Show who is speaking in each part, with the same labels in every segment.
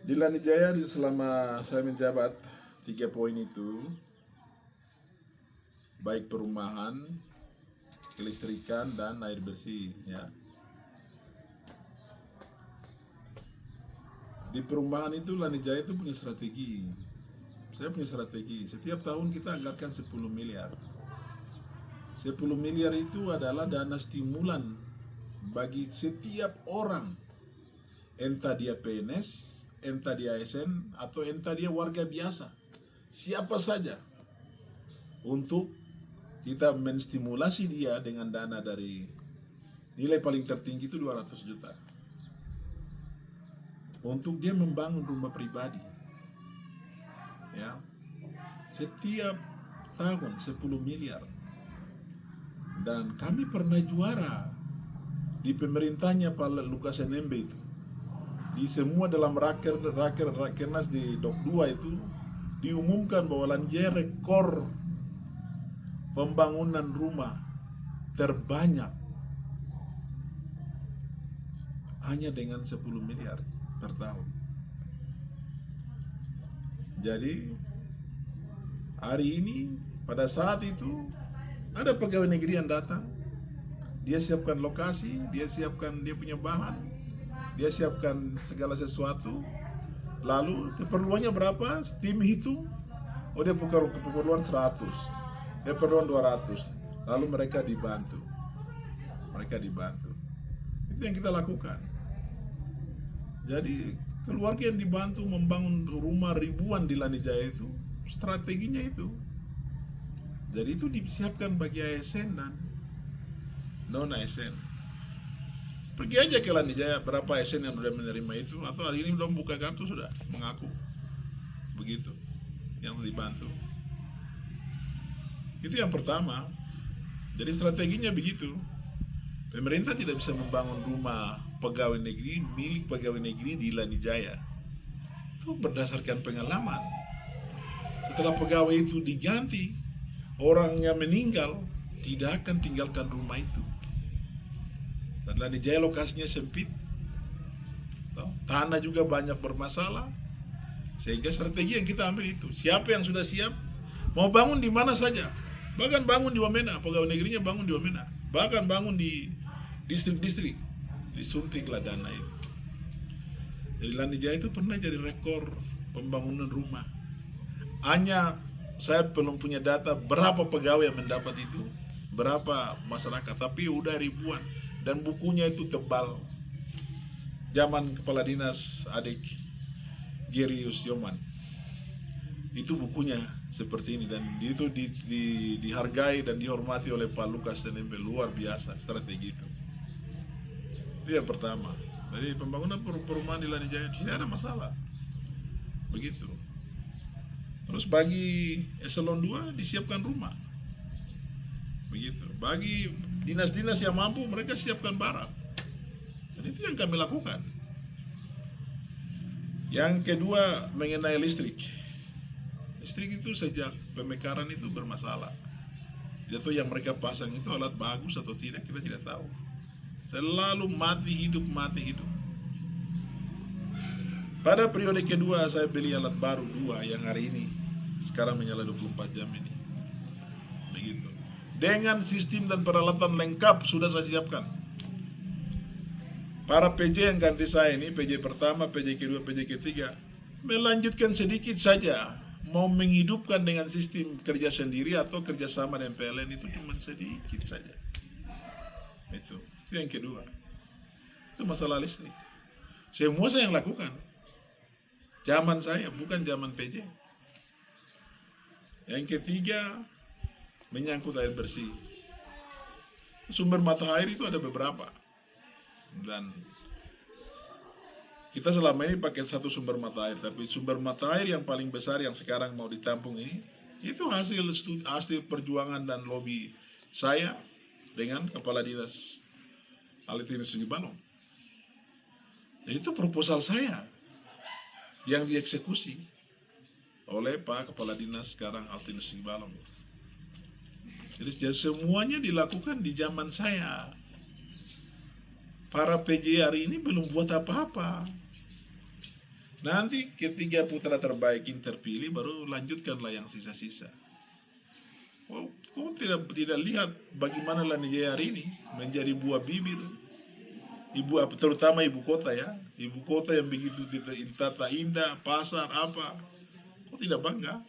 Speaker 1: Di Lanijaya selama saya menjabat 3 poin itu, baik perumahan, kelistrikan, dan air bersih ya. Di perumahan itu Lanijaya itu punya strategi. Saya punya strategi. Setiap tahun kita anggarkan 10 miliar. 10 miliar itu adalah dana stimulan bagi setiap orang, entah dia PNS, entah dia ASN, atau entah dia warga biasa, siapa saja, untuk kita menstimulasi dia dengan dana dari nilai paling tertinggi itu 200 juta untuk dia membangun rumah pribadi ya. Setiap tahun 10 miliar. Dan kami pernah juara di pemerintahnya Pak Lukas NMB itu. Di semua dalam rakernas di Dok 2 itu diumumkan bahwa Lanijaya rekor pembangunan rumah terbanyak hanya dengan 10 miliar per tahun. Jadi hari ini pada saat itu ada pegawai negeri yang datang, dia siapkan lokasi, dia siapkan dia punya bahan, dia siapkan segala sesuatu, lalu keperluannya berapa, tim hitung, oh dia keperluan 100, keperluan 200, lalu mereka dibantu. Itu yang kita lakukan. Jadi keluarga yang dibantu membangun rumah ribuan di Lanijaya itu, strateginya itu. Jadi itu disiapkan bagi ASN dan non ASN. Pergi aja ke Lanijaya, berapa ASN yang sudah menerima itu, atau hari ini belum buka kartu sudah mengaku begitu, yang dibantu. Itu yang pertama. Jadi strateginya begitu. Pemerintah tidak bisa membangun rumah pegawai negeri milik pegawai negeri di Lanijaya. Itu berdasarkan pengalaman. Setelah pegawai itu diganti, orangnya meninggal, tidak akan tinggalkan rumah itu. Dan Lanijaya lokasinya sempit, tanah juga banyak bermasalah, sehingga strategi yang kita ambil itu, siapa yang sudah siap mau bangun di mana saja, bahkan bangun di Wamena, pegawai negerinya bangun di Wamena, bahkan bangun di distrik-distrik, disuntiklah dana itu. Jadi Lanijaya itu pernah jadi rekor pembangunan rumah. Hanya saya belum punya data berapa pegawai yang mendapat itu, berapa masyarakat, tapi udah ribuan. Dan bukunya itu tebal. Zaman Kepala Dinas Adik Gerius Yoman, itu bukunya seperti ini, dan itu dihargai dan dihormati oleh Pak Lukas NMB. Luar biasa strategi itu. Itu yang pertama. Jadi pembangunan perumahan di Lanijaya tidak ada masalah. Begitu. Terus bagi eselon 2 disiapkan rumah. Begitu. Bagi dinas-dinas yang mampu, mereka siapkan barang. Dan itu yang kami lakukan. Yang kedua mengenai listrik. Listrik itu sejak pemekaran itu bermasalah. Tidak tahu yang mereka pasang itu alat bagus atau tidak, kita tidak tahu. Selalu mati hidup. Pada periode kedua saya beli alat baru 2 yang hari ini sekarang menyala 24 jam ini. Begitu. Dengan sistem dan peralatan lengkap sudah saya siapkan. Para PJ yang ganti saya ini, PJ pertama, PJ kedua, PJ ketiga, melanjutkan sedikit saja. Mau menghidupkan dengan sistem kerja sendiri atau kerjasama dengan PLN itu cuma sedikit saja. Itu yang kedua. Itu masalah listrik. Semua saya yang lakukan. Zaman saya, bukan zaman PJ. Yang ketiga, menyangkut air bersih. Sumber mata air itu ada beberapa. Dan kita selama ini pakai satu sumber mata air, tapi sumber mata air yang paling besar yang sekarang mau ditampung ini, itu hasil perjuangan dan lobby saya dengan Kepala Dinas Altinus Sungai Balong. Jadi itu proposal saya yang dieksekusi oleh Pak Kepala Dinas sekarang Altinus Sungai Balong. Jadi semuanya dilakukan di zaman saya. Para PJ hari ini belum buat apa-apa. Nanti ketiga putra terbaik ini terpilih, baru lanjutkanlah yang sisa-sisa. Kau tidak lihat bagaimana Lanijaya hari ini menjadi buah bibir, terutama ibu kota ya, ibu kota yang begitu ditata indah, pasar apa, kau tidak bangga?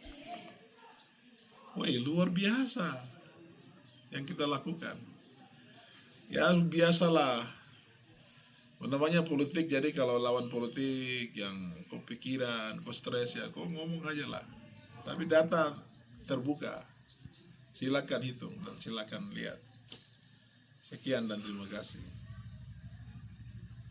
Speaker 1: Wah, luar biasa yang kita lakukan. Ya biasalah, namanya politik. Jadi kalau lawan politik yang kau pikiran, kau stres ya, kau ngomong aja lah. Tapi data terbuka, silakan hitung dan silakan lihat. Sekian dan terima kasih.